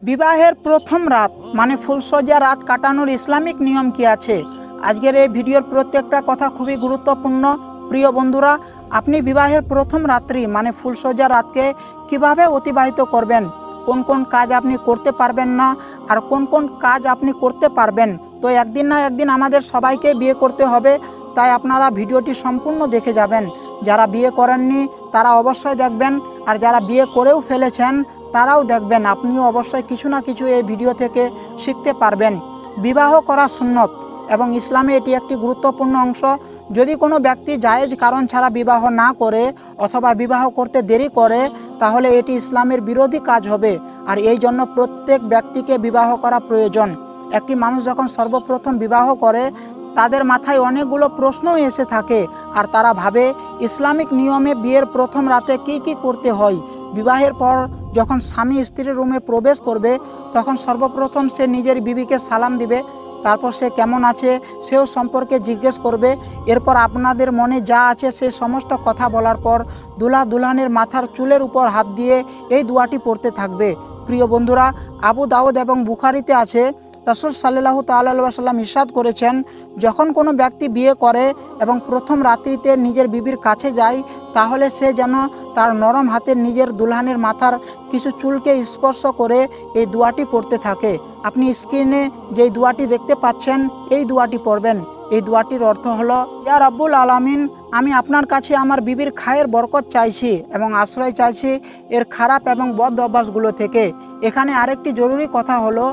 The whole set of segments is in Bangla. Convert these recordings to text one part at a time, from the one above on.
বিবাহের প্রথম রাত মানে ফুলসজ্জা রাত কাটানোর ইসলামিক নিয়ম কি আছে। আজকের এই ভিডিওর প্রত্যেকটা কথা খুবই গুরুত্বপূর্ণ। প্রিয় বন্ধুরা, আপনি বিবাহের প্রথম রাত্রি মানে ফুলসজ্জা রাতকে কিভাবে অতিবাহিত করবেন, কোন কোন কাজ আপনি করতে পারবেন না আর কোন কোন কাজ আপনি করতে পারবেন। তো একদিন না একদিন আমাদের সবাইকে বিয়ে করতে হবে, তাই আপনারা ভিডিওটি সম্পূর্ণ দেখে যাবেন। যারা বিয়ে করেননি তারা অবশ্যই দেখবেন, আর যারা বিয়ে করেও ফেলেছেন তারাও দেখবেন। আপনিও অবশ্যই কিছু না কিছু এই ভিডিও থেকে শিখতে পারবেন। বিবাহ করা সুন্নত এবং ইসলামে এটি একটি গুরুত্বপূর্ণ অংশ। যদি কোনো ব্যক্তি জায়েজ কারণ ছাড়া বিবাহ না করে অথবা বিবাহ করতে দেরি করে, তাহলে এটি ইসলামের বিরোধী কাজ হবে। আর এই জন্য প্রত্যেক ব্যক্তিকে বিবাহ করা প্রয়োজন। একটি মানুষ যখন সর্বপ্রথম বিবাহ করে তাদের মাথায় অনেকগুলো প্রশ্নও এসে থাকে, আর তারা ভাবে ইসলামিক নিয়মে বিয়ের প্রথম রাতে কি কি করতে হয়। বিবাহের পর যখন স্বামী স্ত্রীর রুমে প্রবেশ করবে তখন সর্বপ্রথম সে নিজের বিবিকে সালাম দিবে, তারপর সে কেমন আছে সেও সম্পর্কে জিজ্ঞেস করবে। এরপর আপনাদের মনে যা আছে সে সমস্ত কথা বলার পর দুলহা দুলহানের মাথার চুলের উপর হাত দিয়ে এই দোয়াটি পড়তে থাকবে। প্রিয় বন্ধুরা, আবু দাউদ এবং বুখারীতে আছে, রাসূল সাল্লাল্লাহু তাআলা আলাইহি ওয়াসাল্লাম ইরশাদ করেছেন, যখন কোনো ব্যক্তি বিয়ে করে এবং প্রথম রাত্রিতে নিজের বিবির কাছে যায়, তাহলে সে যেন তার নরম হাতের নিজের দুলহানের মাথার কিছু চুলকে স্পর্শ করে এই দোয়াটি পড়তে থাকে। আপনি স্ক্রিনে যেই দোয়াটি দেখতে পাচ্ছেন এই দোয়াটি পড়বেন। এই দোয়াটির অর্থ হলো, ইয়া রাব্বুল আলামিন, আমি আপনার কাছে আমার বিবির খায়ের বরকত চাইছি এবং আশ্রয় চাইছি এর খারাপ এবং বদ অভ্যাসগুলো থেকে। এখানে আরেকটি জরুরি কথা হলো,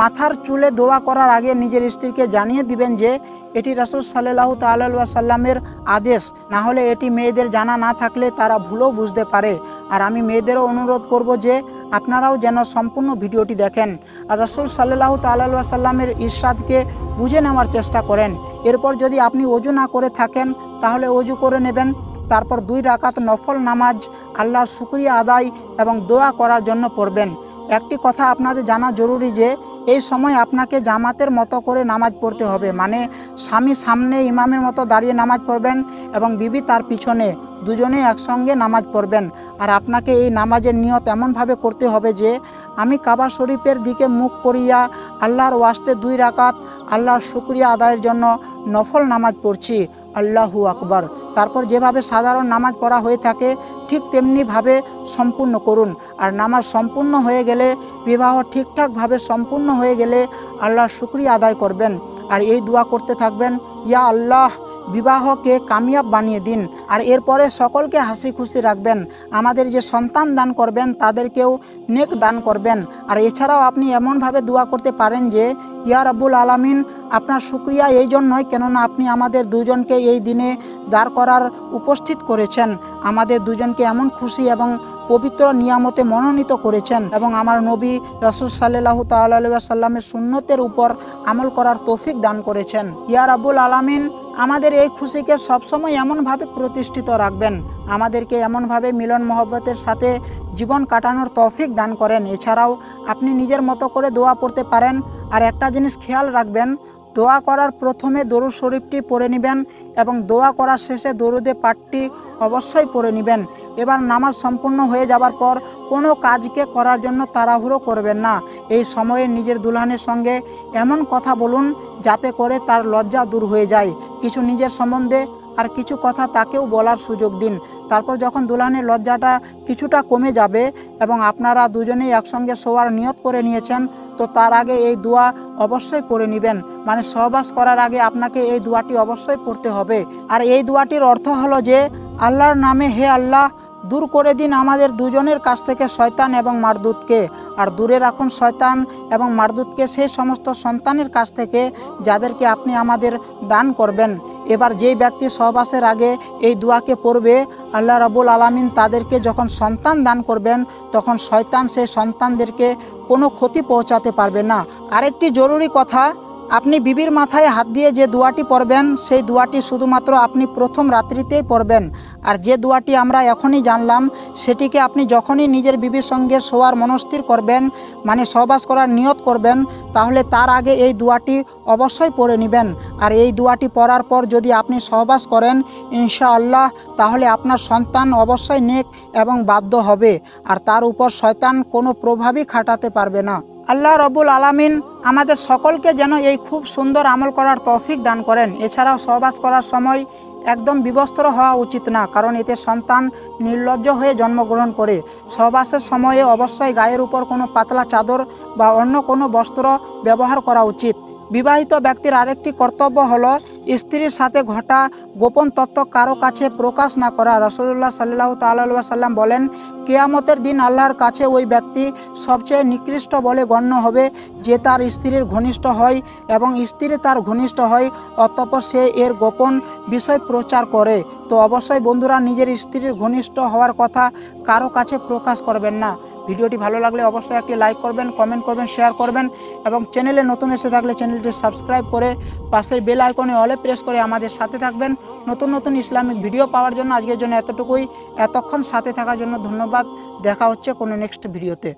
মাথার চুলে দোয়া করার আগে নিজের স্ত্রীকে জানিয়ে দিবেন যে এটি রাসূল সাল্লাল্লাহু তাআলা আলাইহি ওয়াসাল্লামের আদেশ। না হলে এটি মেয়েদের জানা না থাকলে তারা ভুলও বুঝতে পারে। আর আমি মেয়েদেরও অনুরোধ করব যে আপনারাও যেন সম্পূর্ণ ভিডিওটি দেখেন আর রাসূল সাল্লাল্লাহু তাআলা আলাইহি ওয়াসাল্লামের ইরশাদকে বুঝে নেওয়ার চেষ্টা করেন। এরপর যদি আপনি ওযু না করে থাকেন তাহলে ওযু করে নেবেন। তারপর 2 রাকাত নফল নামাজ আল্লাহর শুকরিয়া আদায় এবং দোয়া করার জন্য পড়বেন। একটি কথা আপনাদের জানা জরুরি যে এই সময় আপনাকে জামাতের মতো করে নামাজ পড়তে হবে, মানে স্বামী সামনে ইমামের মতো দাঁড়িয়ে নামাজ পড়বেন এবং বিবি তার পিছনে, দুজনেই একসঙ্গে নামাজ পড়বেন। আর আপনাকে এই নামাজের নিয়ত এমনভাবে করতে হবে যে আমি কাবা শরীফের দিকে মুখ করিয়া আল্লাহর ওয়াস্তে 2 রাকাত আল্লাহর শুকরিয়া আদায়ের জন্য নফল নামাজ পড়ছি, আল্লাহু আকবার। তারপর যেভাবে সাধারণ নামাজ পড়া হয়ে থাকে ঠিক তেমনিভাবে সম্পূর্ণ করুন। আর নামাজ সম্পূর্ণ হয়ে গেলে, বিবাহ ঠিকঠাকভাবে সম্পূর্ণ হয়ে গেলে আল্লাহর শুকরিয়া আদায় করবেন আর এই দোয়া করতে থাকবেন, ইয়া আল্লাহ, বিবাহকে কামিয়াব বানিয়ে দিন। আর এরপরে সকলকে হাসি খুশি রাখবেন। আমাদের যে সন্তান দান করবেন তাদেরকেও নেক দান করবেন। আর এছাড়াও আপনি এমনভাবে দোয়া করতে পারেন যে, ইয়া রাব্বুল আলামিন, আপনার শুকরিয়া এই জন্যই কেননা আপনি আমাদের দুজনকে এই দিনে দাঁড় করার উপস্থিত করেছেন, আমাদের দুজনকে এমন খুশি এবং পবিত্র নিয়ামতে মনোনীত করেছেন এবং আমার নবী রাসূল সাল্লাল্লাহু তাআলা আলাইহি ওয়াসাল্লামের সুন্নতের উপর আমল করার তৌফিক দান করেছেন। ইয়া রাব্বুল আলামিন, আমাদের এই খুশিকে সবসময় এমনভাবে প্রতিষ্ঠিত রাখবেন, আমাদেরকে এমনভাবে মিলন মহব্বতের সাথে জীবন কাটানোর তৌফিক দান করেন। এছাড়াও আপনি নিজের মতো করে দোয়া পড়তে পারেন। আর একটা জিনিস খেয়াল রাখবেন, দোয়া করার প্রথমে দরুদ শরীফটি পড়ে নেবেন এবং দোয়া করার শেষে দরুদে পাঠটি অবশ্যই পড়ে নেবেন। এবার নামাজ সম্পূর্ণ হয়ে যাবার পর কোনো কাজকে করার জন্য তাড়াহুড়ো করবেন না। এই সময়ে নিজের দুলহানের সঙ্গে এমন কথা বলুন যাতে করে তার লজ্জা দূর হয়ে যায়। কিছু নিজের সম্বন্ধে আর কিছু কথা তাকেও বলার সুযোগ দিন। তারপর যখন দুলহানের লজ্জাটা কিছুটা কমে যাবে এবং আপনারা দুজনেই একসঙ্গে শোয়ার নিয়ত করে নিয়েছেন, তো তার আগে এই দোয়া অবশ্যই পড়ে নেবেন। মানে সহবাস করার আগে আপনাকে এই দোয়াটি অবশ্যই পড়তে হবে। আর এই দোয়াটির অর্থ হলো যে, আল্লাহর নামে, হে আল্লাহ, দূর করে দিন আমাদের দুজনের কাছ থেকে শয়তান এবং মারদুতকে, আর দূরে রাখুন শয়তান এবং মারদুতকে সেই সমস্ত সন্তানের কাছ থেকে যাদেরকে আপনি আমাদের দান করবেন। এবার যেই ব্যক্তি সহবাসের আগে এই দোয়াকে পড়বে, আল্লাহ রাব্বুল আলামিন তাদেরকে যখন সন্তান দান করবেন তখন শয়তান সেই সন্তানদেরকে কোনো ক্ষতি পৌঁছাতে পারবে না। আরেকটি জরুরি কথা, আপনি বিবির মাথায় হাত দিয়ে যে দোয়াটি পড়বেন সেই দোয়াটি শুধুমাত্র আপনি প্রথম রাত্রিতেই পড়বেন। আর যে দোয়াটি আমরা এখনই জানলাম সেটিকে আপনি যখনই নিজের বিবির সঙ্গে শোয়ার মনস্থির করবেন, মানে সহবাস করার নিয়ত করবেন, তাহলে তার আগে এই দোয়াটি অবশ্যই পড়ে নেবেন। আর এই দোয়াটি পড়ার পর যদি আপনি সহবাস করেন ইনশাআল্লাহ, তাহলে আপনার সন্তান অবশ্যই নেক এবং বাধ্য হবে আর তার উপর শয়তান কোনো প্রভাবই খাটাতে পারবে না। আল্লাহ রব্বুল আলামিন আমাদের সকলকে যেন এই খুব সুন্দর আমল করার তৌফিক দান করেন। এছাড়াও সহবাস করার সময় একদম বিবস্ত্র হওয়া উচিত না, কারণ এতে সন্তান নির্লজ্জ হয়ে জন্মগ্রহণ করে। সহবাসের সময়ে অবশ্যই গায়ের উপর কোনো পাতলা চাদর বা অন্য কোনো বস্ত্র ব্যবহার করা উচিত। বিবাহিত ব্যক্তির আরেকটি কর্তব্য হলো স্ত্রীর সাথে ঘটা গোপন তথ্য কারো কাছে প্রকাশ না করা। রাসূলুল্লাহ সাল্লাল্লাহু তাআলা আলাইহি ওয়াসাল্লাম বলেন, কিয়ামতের দিন আল্লাহর কাছে ওই ব্যক্তি সবচেয়ে নিকৃষ্ট বলে গণ্য হবে যে তার স্ত্রীর ঘনিষ্ঠ হয় এবং স্ত্রী তার ঘনিষ্ঠ হয়, অতঃপর সে এর গোপন বিষয় প্রচার করে। তো অবশ্যই বন্ধুরা, নিজের স্ত্রীর ঘনিষ্ঠ হওয়ার কথা কারো কাছে প্রকাশ করবেন না। ভিডিওটি ভালো লাগলে অবশ্যই একটি লাইক করবেন, কমেন্ট করবেন, শেয়ার করবেন এবং চ্যানেলে নতুন এসে থাকলে চ্যানেলটি সাবস্ক্রাইব করে পাশের বেল আইকনে অলে প্রেস করে আমাদের সাথে থাকবেন নতুন নতুন ইসলামিক ভিডিও পাওয়ার জন্য। আজকের জন্য এতটুকুই। এতক্ষণ সাথে থাকার জন্য ধন্যবাদ। দেখা হচ্ছে কোনো নেক্সট ভিডিওতে।